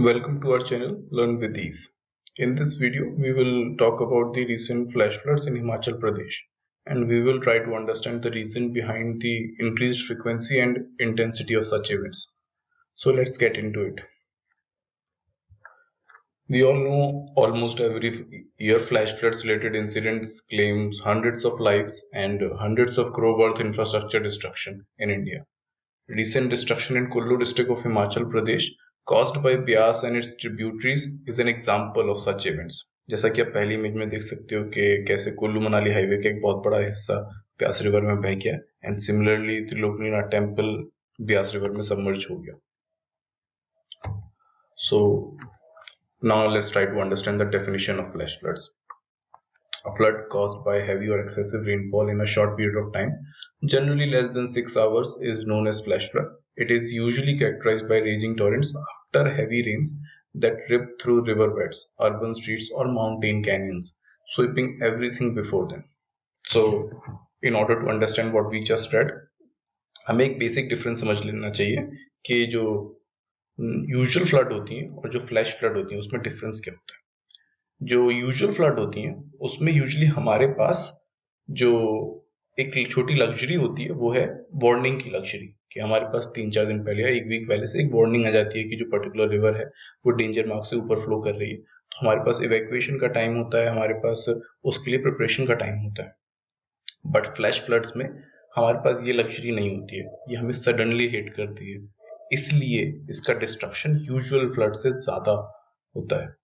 Welcome to our channel Learn with Ease. In this video, we will talk about the recent flash floods in Himachal Pradesh, and we will try to understand the reason behind the increased frequency and intensity of such events. So let's get into it. We all know almost every year flash floods related incidents claims hundreds of lives and hundreds of crore worth infrastructure destruction in India. Recent destruction in Kullu district of Himachal Pradesh caused by Byas and its tributaries is an example of such events. जैसा कि आप पहली image में देख सकते हो कि कैसे कुल्लू मनाली हाईवे का एक बहुत बड़ा हिस्सा ब्यास रिवर में बह गया and similarly Triloknath temple Beas river में सबमर्ज हो गया. So now let's try to understand the definition of flash floods. A flood caused by heavy or excessive rainfall in a short period of time, generally less than 6 hours, is known as flash flood. It is usually characterized by raging torrents after heavy rains that rip through riverbeds, urban streets, or mountain canyons, sweeping everything before them. So, in order to understand what we just read, हमें एक basic difference समझ लेना चाहिए कि जो usual flood होती है और जो फ्लैश फ्लड होती है उसमें डिफरेंस क्या होता है. जो यूजुअल फ्लड होती हैं उसमें यूजुअली हमारे पास जो एक छोटी लग्जरी होती है वो है वार्निंग की लग्जरी, कि हमारे पास 3-4 दिन पहले या एक वीक पहले से एक वार्निंग आ जाती है कि जो पर्टिकुलर रिवर है वो डेंजर मार्क से ऊपर फ्लो कर रही है. तो हमारे पास इवैक्यूएशन का टाइम होता है, हमारे पास उसके लिए प्रिपरेशन का टाइम होता है. बट फ्लैश फ्लड्स में हमारे पास ये लग्जरी नहीं होती है, ये हमें सडनली हिट करती है, इसलिए इसका डिस्ट्रक्शन यूजुअल फ्लड से ज्यादा होता है.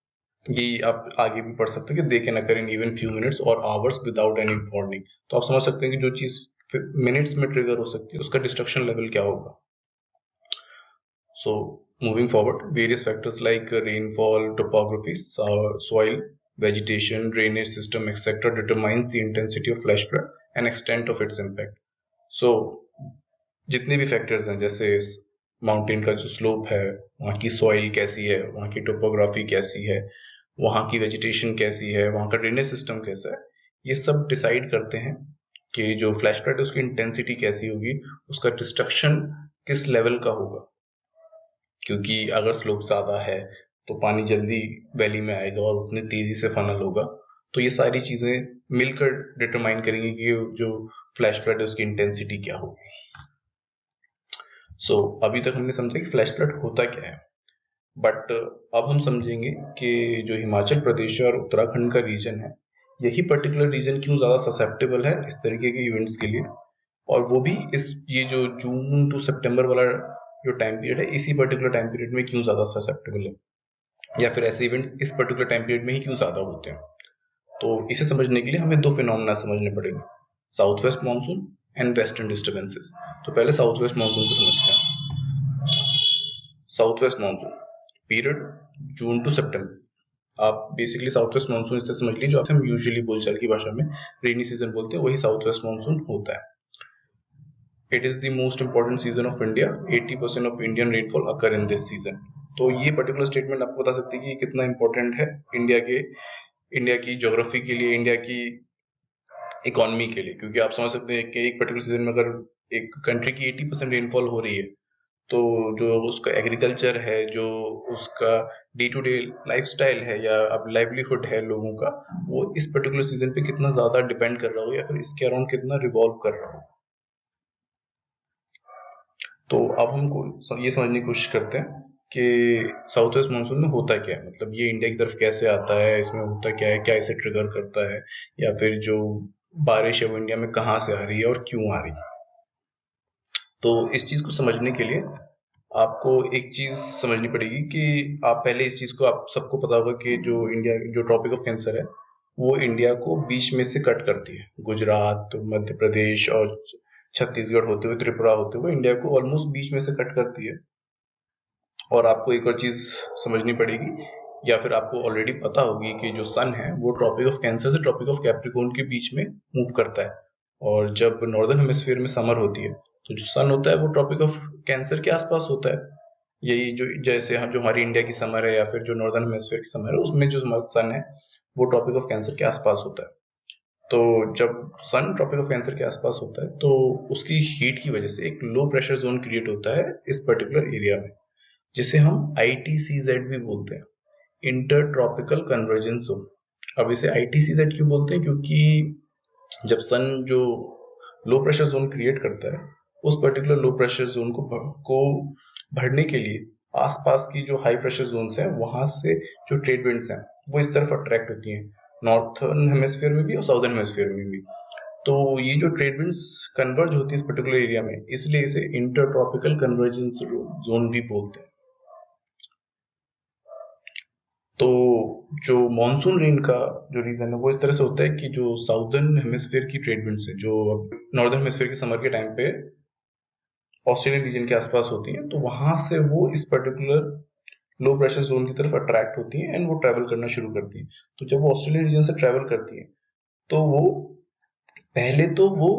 ये आप आगे भी पढ़ सकते हो कि they can occur in even few minutes और आवर्स विदाउट एनी वार्निंग. तो आप समझ सकते हैं कि जो चीज मिनट्स में ट्रिगर हो सकती है उसका डिस्ट्रक्शन लेवल क्या होगा. So moving forward, various factors like rainfall, topography, soil, vegetation, drainage system, etc. determines the intensity of flash flood and extent of its impact. So जितने भी फैक्टर्स हैं, जैसे माउंटेन का जो स्लोप है, वहाँ की सॉइल कैसी है, वहाँ की टोपोग्राफी कैसी है, वहाँ की वेजिटेशन कैसी है, वहाँ का ड्रेनेज सिस्टम कैसा है, ये सब डिसाइड करते हैं कि जो फ्लैश फ्लड है उसकी इंटेंसिटी कैसी होगी, उसका डिस्ट्रक्शन किस लेवल का होगा. क्योंकि अगर स्लोप ज्यादा है तो पानी जल्दी वैली में आएगा और उतनी तेजी से फनल होगा. तो ये सारी चीजें मिलकर डिटरमाइन करेंगे कि जो फ्लैश फ्लड है उसकी इंटेंसिटी क्या होगी. सो अभी तक हमने समझा कि फ्लैश फ्लड होता क्या है, बट अब हम समझेंगे कि जो हिमाचल प्रदेश और उत्तराखंड का रीजन है, यही पर्टिकुलर रीजन क्यों ज्यादा ससेप्टेबल है इस तरीके के इवेंट्स के लिए, और वो भी ये जो जून टू सितंबर वाला जो टाइम पीरियड है, इसी पर्टिकुलर टाइम पीरियड में क्यों ज्यादा ससेप्टेबल है, या फिर ऐसे इवेंट्स इस पर्टिकुलर टाइम पीरियड में ही क्यों ज्यादा होते हैं. तो इसे समझने के लिए हमें दो फिनोमेना समझने पड़ेंगे, south west monsoon and western disturbances. तो पहले साउथ वेस्ट मानसून को समझते हैं. South west monsoon period June to September. आप बेसिकली साउथ वेस्ट मानसून इससे समझ लीजिए, जो हम यूजुअली बोलचाल की भाषा में रेनी सीजन बोलते हैं, वही साउथ वेस्ट मानसून होता है. It is the most important season of India. 80% of Indian rainfall occur in this season. तो ये पर्टिकुलर स्टेटमेंट आपको बता सकती है कि कितना इंपॉर्टेंट है इंडिया की ज्योग्राफी के लिए, इंडिया की इकोनॉमी के लिए. क्योंकि आप समझ सकते हैं कि एक पर्टिकुलर सीजन में अगर एक कंट्री की 80% रेनफॉल हो रही है, तो जो उसका एग्रीकल्चर है, जो उसका डे टू डे लाइफस्टाइल है या अब लाइवलीहुड है लोगों का, वो इस पर्टिकुलर सीजन पे कितना ज्यादा डिपेंड कर रहा हो या फिर इसके अराउंड कितना रिवॉल्व कर रहा हो. तो अब हम ये समझने की कोशिश करते हैं कि साउथ वेस्ट मानसून में होता क्या है, मतलब ये इंडिया की तरफ कैसे आता है, इसमें होता क्या है, क्या इसे ट्रिगर करता है, या फिर जो बारिश है वो इंडिया में कहाँ से आ रही है और क्यों आ रही है. तो इस चीज को समझने के लिए आपको एक चीज समझनी पड़ेगी कि आप पहले इस चीज को, आप सबको पता होगा कि जो ट्रॉपिक ऑफ कैंसर है वो इंडिया को बीच में से कट करती है. गुजरात, मध्य प्रदेश और छत्तीसगढ़ होते हुए, त्रिपुरा होते हुए इंडिया को ऑलमोस्ट बीच में से कट करती है. और आपको एक और चीज समझनी पड़ेगी, या फिर आपको ऑलरेडी पता होगी कि जो सन है वो ट्रॉपिक ऑफ कैंसर से ट्रॉपिक ऑफ कैप्रिकॉर्न के बीच में मूव करता है. और जब नॉर्दर्न हेमिस्फीयर में समर होती है तो जो सन होता है वो ट्रॉपिक ऑफ कैंसर के आसपास होता है. यही जो जैसे हम जो हमारी इंडिया की समर है या फिर जो नॉर्दर्न हेमिस्फीयर की समर है, उसमें जो सन है वो ट्रॉपिक ऑफ कैंसर के आसपास होता है. तो जब सन ट्रॉपिक ऑफ कैंसर के आसपास होता है तो उसकी हीट की वजह से एक लो प्रेशर जोन क्रिएट होता है इस पर्टिकुलर एरिया में. जिसे हम ITCZ भी बोलते हैं, इंटर ट्रॉपिकल कन्वर्जेंस जोन। अब इसे ITCZ क्यों बोलते हैं? क्योंकि जब सन जो लो प्रेशर जोन क्रिएट करता है, उस पर्टिकुलर लो प्रेशर जोन को भरने के लिए आसपास की जो हाई प्रेशर जोन्स हैं वहां से जो ट्रेड विंड्स हैं वो इस तरफ अट्रैक्ट होती हैं, नॉर्थर्न हेमिस्फीयर में भी और साउदर्न हेमिस्फीयर में भी। तो ये जो ट्रेड विंड्स कन्वर्ज होती है इस पर्टिकुलर एरिया में, इसलिए इसे इंटर ट्रॉपिकल कन्वर्जेंस जोन भी बोलते हैं। तो जो मॉनसून रेन का जो रीजन है वो इस तरह से होता है कि जो साउदर्न हेमिस्फीयर की ट्रेड विंड्स है जो नॉर्दर्न हेमिस्फीयर के समर के टाइम पे ऑस्ट्रेलियन रीजन के आसपास होती हैं, तो वहां से वो इस पर्टिकुलर लो प्रेशर जोन की तरफ अट्रैक्ट होती हैं एंड वो ट्रैवल करना शुरू करती हैं। तो जब वो ऑस्ट्रेलियन रीजन से ट्रैवल करती हैं तो वो पहले तो वो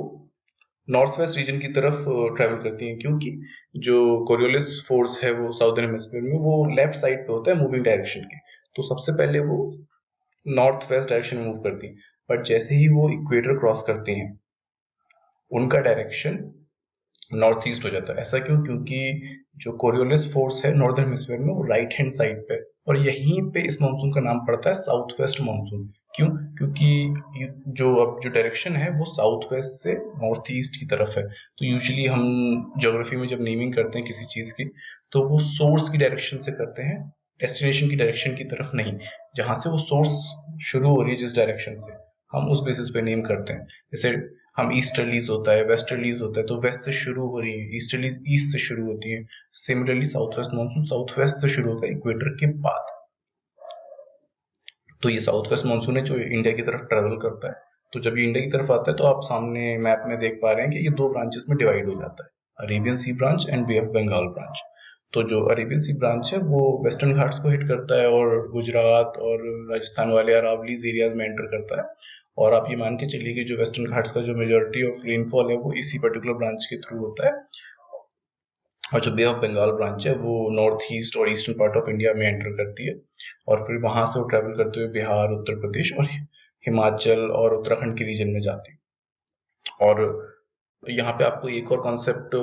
नॉर्थ वेस्ट रीजन की तरफ ट्रैवल करती हैं, क्योंकि जो कोरियोलिस फोर्स है वो साउदर्न हेमिस्फीयर में वो लेफ्ट साइड पे होता है मूविंग डायरेक्शन के, तो सबसे पहले वो नॉर्थ वेस्ट डायरेक्शन में मूव करती हैं। बट जैसे ही वो इक्वेटर क्रॉस करती हैं उनका डायरेक्शन नॉर्थ ईस्ट हो जाता है। ऐसा क्यों? क्योंकि जो कोरियोलिस फोर्स है नॉर्दर्न हेमिस्फीयर में वो राइट हैंड साइड पे, और यहीं पे इस मानसून का नाम पड़ता है साउथ वेस्ट मानसून। क्यों? क्योंकि जो डायरेक्शन है वो साउथ वेस्ट से नॉर्थ ईस्ट की तरफ है। तो यूजुअली हम ज्योग्राफी में जब नेमिंग करते हैं किसी चीज की, तो वो सोर्स की डायरेक्शन से करते हैं, डेस्टिनेशन की डायरेक्शन की तरफ नहीं। जहां से वो सोर्स शुरू हो रही है जिस डायरेक्शन से, हम उस बेसिस पे नेम करते हैं। जैसे हम ईस्टर्लीज होता है, वेस्टर्लीज होता है, तो वेस्ट से शुरू हो रही है, ईस्टर्लीज ईस्ट से शुरू होती है। Similarly south west monsoon south west से शुरू होता है इक्वेटर के बाद। तो ये साउथ वेस्ट मानसून है जो इंडिया की तरफ ट्रेवल करता है। तो जब ये इंडिया की तरफ आता है तो आप सामने मैप में देख पा रहे हैं कि ये दो ब्रांचेस में डिवाइड हो जाता है, Arabian sea branch and bay of Bengal branch. तो जो अरेबियन सी ब्रांच है वो वेस्टर्न घाट्स को हिट करता है और गुजरात और राजस्थान वाले अरावलीज एरियाज में एंटर करता है। और आप ये मान के चलिए कि जो वेस्टर्न घाट्स का जो मेजोरिटी ऑफ रेनफॉल है वो इसी पर्टिकुलर ब्रांच के थ्रू होता है। और जो बे ऑफ बंगाल ब्रांच है वो नॉर्थ ईस्ट और ईस्टर्न पार्ट ऑफ इंडिया में एंटर करती है, और फिर वहां से वो ट्रेवल करते हुए बिहार, उत्तर प्रदेश और हिमाचल और उत्तराखंड के रीजन में जाती है। और यहाँ पे आपको एक और कॉन्सेप्ट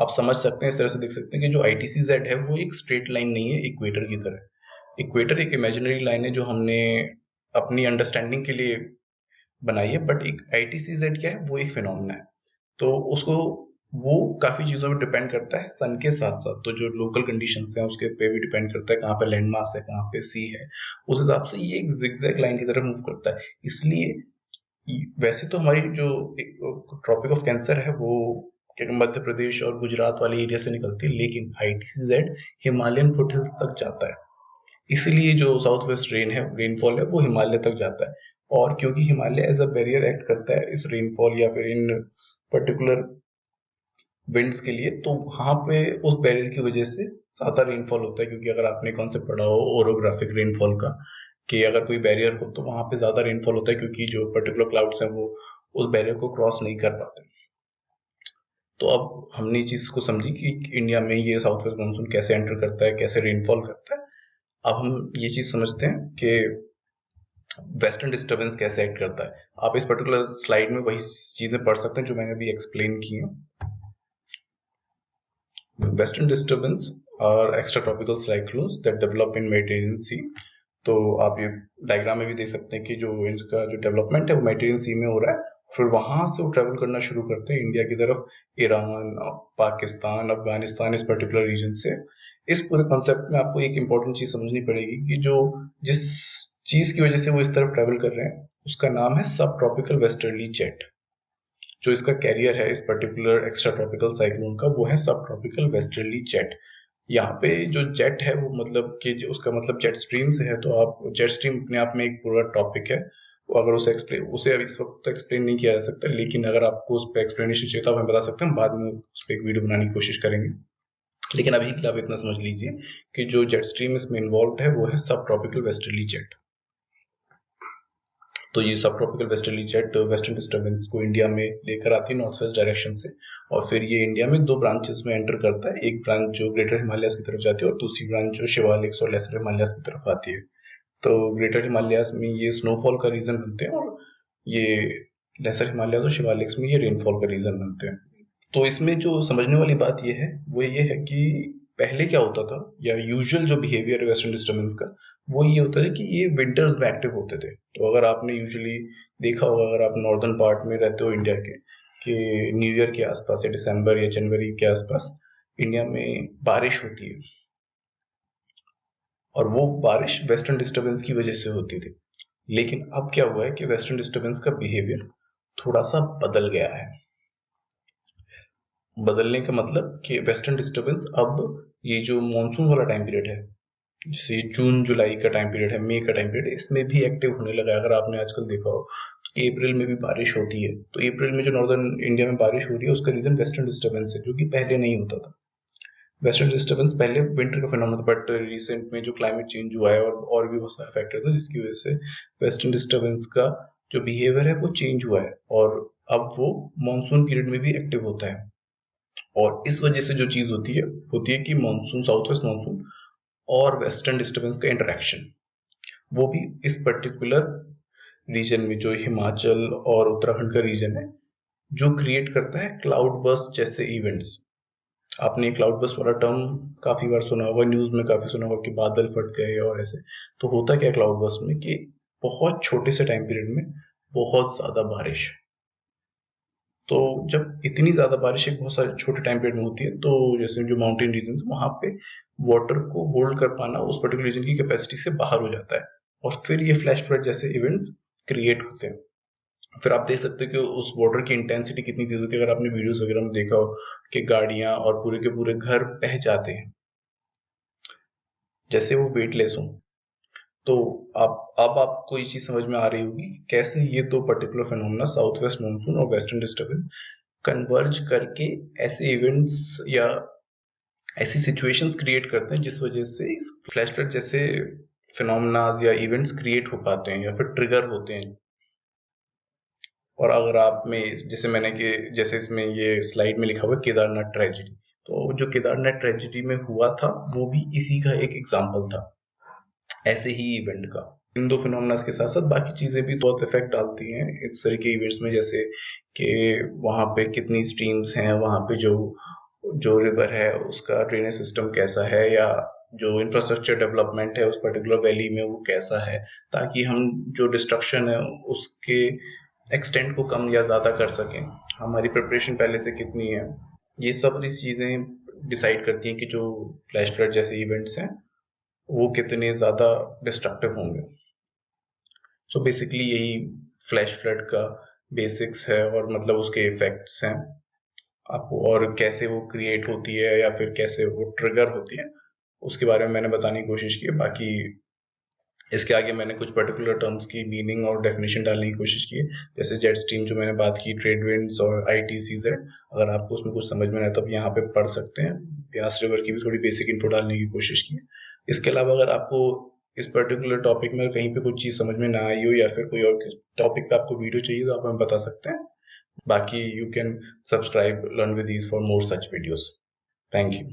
आप समझ सकते हैं, इस तरह से देख सकते हैं कि जो ITCZ है वो एक स्ट्रेट लाइन नहीं है इक्वेटर की तरह। इक्वेटर एक इमेजिनरी लाइन है जो हमने अपनी अंडरस्टैंडिंग के लिए बनाई है, बट एक ITCZ क्या है, वो एक फिनोमेना है। तो उसको वो काफी चीजों पे डिपेंड करता है सन के साथ साथ। तो जो लोकल कंडीशंस हैं उसके पे भी डिपेंड करता है, कहाँ पे लैंड मास है, कहाँ पे सी है, उस हिसाब से ये एक जिगजैग लाइन की तरफ मूव करता है। इसलिए वैसे तो हमारी जो ट्रॉपिक ऑफ कैंसर है वो मध्य प्रदेश और गुजरात वाले एरिया से निकलती है, लेकिन ITCZ हिमालयन फुटहिल्स तक जाता है। इसीलिए जो साउथ वेस्ट रेनफॉल है वो हिमालय तक जाता है। और क्योंकि Himalaya as a barrier act करता है इस रेनफॉल या फिर इन पर्टिकुलर विंड्स के लिए, तो वहां पे उस बैरियर की वजह से ज्यादा रेनफॉल होता है। क्योंकि अगर आपने कॉन्सेप्ट पढ़ा हो ओरोग्राफिक रेनफॉल का, कि अगर कोई बैरियर हो तो वहां पे ज्यादा रेनफॉल होता है, क्योंकि जो पर्टिकुलर क्लाउड्स हैं वो उस बैरियर को क्रॉस नहीं कर पाते। तो अब हमने चीज को समझी कि इंडिया में ये साउथ वेस्ट मानसून कैसे एंटर करता है, कैसे रेनफॉल करता है। अब हम ये चीज समझते हैं कि वेस्टर्न डिस्टर्बेंस कैसे एक्ट करता है। आप इस पर्टिकुलर स्लाइड में वही चीजें पढ़ सकते हैं जो मैंने अभी एक्सप्लेन की हैं। वेस्टर्न डिस्टर्बेंस और extra tropical cyclones that develop in Mediterranean sea. तो आप ये डायग्राम में भी देख सकते हैं कि जो इनका जो डेवलपमेंट है वो मेडिटेरियन सी में हो रहा है, फिर वहां से वो ट्रेवल करना शुरू करते हैं इंडिया की तरफ, ईरान, पाकिस्तान, अफगानिस्तान, इस पर्टिकुलर रीजन से। इस पूरे कॉन्सेप्ट में आपको एक इंपॉर्टेंट चीज समझनी पड़ेगी कि जो जिस चीज की वजह से वो इस तरफ ट्रेवल कर रहे हैं उसका नाम है सब ट्रॉपिकल वेस्टर्ली जेट। जो इसका कैरियर है इस पर्टिकुलर एक्स्ट्रा ट्रॉपिकल साइक्लोन का वो है सब ट्रॉपिकल वेस्टर्ली जेट। यहाँ पे जो जेट है वो मतलब कि उसका मतलब जेट स्ट्रीम से है, तो आप जेट स्ट्रीम अपने आप में एक पूरा टॉपिक है। तो अगर उसे अब इस वक्त तो एक्सप्लेन नहीं किया जा सकता, लेकिन अगर आपको उस पर एक्सप्लेनेशन चाहिए तो आप हमें बता सकते हैं, बाद में उस पर एक वीडियो बनाने की कोशिश करेंगे। लेकिन अभी के लिए आप इतना समझ लीजिए कि जो जेट स्ट्रीम इसमें इन्वॉल्व है वो है सब ट्रॉपिकल वेस्टर्ली जेट। तो ये सब tropical westerly jet western disturbance को इंडिया में लेकर आती है नॉर्थ वेस्ट डायरेक्शन से, और फिर ये इंडिया में दो ब्रांचेस में एंटर करता है। एक ब्रांच जो ग्रेटर हिमालयस की तरफ जाती है और दूसरी ब्रांच जो शिवालिक्स और लेसर हिमालयस की तरफ आती है। तो ग्रेटर हिमालयस में ये स्नोफॉल का रीजन बनते हैं, और ये लेसर हिमालयस और शिवालिक्स में ये रेनफॉल का रीजन बनते हैं। तो इसमें जो समझने वाली बात ये है वो ये है कि पहले क्या होता था, या यूजुअल जो बिहेवियर है वेस्टर्न डिस्टर्बेंस का, वो ये होता है कि ये विंटर्स में एक्टिव होते थे। तो अगर आपने यूजुअली देखा होगा, अगर आप नॉर्दर्न पार्ट में रहते हो इंडिया के, कि न्यू ईयर के आसपास या दिसंबर या जनवरी के आसपास इंडिया में बारिश होती है, और वो बारिश वेस्टर्न डिस्टर्बेंस की वजह से होती थी। लेकिन अब क्या हुआ है कि वेस्टर्न डिस्टर्बेंस का बिहेवियर थोड़ा सा बदल गया है। बदलने का मतलब कि वेस्टर्न डिस्टर्बेंस अब ये जो मानसून वाला टाइम पीरियड है, जैसे जून जुलाई का टाइम पीरियड है, मई का टाइम पीरियड है, इसमें भी एक्टिव होने लगा है। अगर आपने आजकल देखा हो कि अप्रैल में भी बारिश होती है, तो अप्रैल में जो नॉर्दर्न इंडिया में बारिश हो रही है उसका रीजन वेस्टर्न डिस्टर्बेंस है, जो कि पहले नहीं होता था। वेस्टर्न डिस्टर्बेंस पहले विंटर का फिनोमेना था, बट रिसेंट में जो क्लाइमेट चेंज हुआ है और भी बहुत सारे फैक्टर्स हैं जिसकी वजह से वेस्टर्न डिस्टर्बेंस का जो बिहेवियर है वो चेंज हुआ है, और अब वो मानसून पीरियड में भी एक्टिव होता है। और इस वजह से जो चीज होती है कि मानसून, साउथ वेस्ट मानसून और वेस्टर्न डिस्टर्बेंस का इंटरेक्शन, वो भी इस पर्टिकुलर रीजन में, जो हिमाचल और उत्तराखंड का रीजन है, जो क्रिएट करता है क्लाउड बर्स्ट जैसे इवेंट्स। आपने क्लाउड बर्स्ट वाला टर्म काफी बार सुना होगा, न्यूज में काफी सुना होगा कि बादल फट गए और ऐसे। तो होता क्या क्लाउड बर्स्ट में कि बहुत छोटे से टाइम पीरियड में बहुत ज्यादा बारिश। तो जब इतनी ज्यादा बारिश एक बहुत सारे छोटे टाइम पीरियड में होती है, तो जैसे जो माउंटेन रीजन वहां पे वाटर को होल्ड कर पाना उस पर्टिकुलर रीजन की कैपेसिटी से बाहर हो जाता है, और फिर ये फ्लैश फ्लड जैसे इवेंट्स क्रिएट होते हैं। फिर आप देख सकते हो कि उस वाटर की इंटेंसिटी कितनी तेज होती है। अगर आपने वीडियोस वगैरह में देखा हो कि गाड़ियां और पूरे के पूरे घर बह जाते हैं, जैसे वो वेटलेस हो। तो आप अब आपको ये चीज समझ में आ रही होगी कि कैसे ये दो particular phenomena, south west monsoon और वेस्टर्न डिस्टर्बेंस, कन्वर्ज करके ऐसे इवेंट्स या ऐसी सिचुएशंस क्रिएट करते हैं जिस वजह से फ्लैश फ्लड जैसे फिनोमेनाज या इवेंट्स क्रिएट हो पाते हैं या फिर ट्रिगर होते हैं। और अगर आप में, जैसे इसमें ये स्लाइड में लिखा हुआ है केदारनाथ ट्रेजेडी, तो जो केदारनाथ ट्रेजेडी में हुआ था वो भी इसी का एक एग्जाम्पल था, ऐसे ही इवेंट का। इन दो फिनोमेनास के साथ साथ बाकी चीजें भी बहुत इफेक्ट डालती हैं इस तरह के इवेंट्स में, जैसे कि वहां पे कितनी स्ट्रीम्स हैं, वहां पे जो जो रिवर है उसका ड्रेनेज सिस्टम कैसा है, या जो इंफ्रास्ट्रक्चर डेवलपमेंट है उस पर्टिकुलर वैली में वो कैसा है, ताकि हम जो डिस्ट्रक्शन है उसके एक्सटेंट को कम या ज्यादा कर सकें। हमारी प्रिपरेशन पहले से कितनी है, ये सब इस चीजें डिसाइड करती हैं कि जो फ्लैश फ्लड जैसे इवेंट्स हैं वो कितने ज्यादा डिस्ट्रक्टिव होंगे। सो बेसिकली यही फ्लैश फ्लड का बेसिक्स है, और मतलब उसके इफेक्ट्स हैं आपको, और कैसे वो क्रिएट होती है या फिर कैसे वो ट्रिगर होती है उसके बारे में मैंने बताने की कोशिश की है। बाकी इसके आगे मैंने कुछ पर्टिकुलर टर्म्स की मीनिंग और डेफिनेशन डालने की कोशिश की है, जैसे जेट स्ट्रीम जो मैंने बात की, ट्रेड विंड्स और ITCZ। अगर आपको उसमें कुछ समझ में आए तो आप यहाँ पे पढ़ सकते हैं। ब्यास रिवर की भी थोड़ी बेसिक इंट्रो डालने की कोशिश की है। इसके अलावा अगर आपको इस पर्टिकुलर टॉपिक में कहीं पे कुछ चीज समझ में ना आई हो, या फिर कोई और टॉपिक पे आपको वीडियो चाहिए, तो आप हमें बता सकते हैं। बाकी you can subscribe learn with ease for more such videos. Thank you.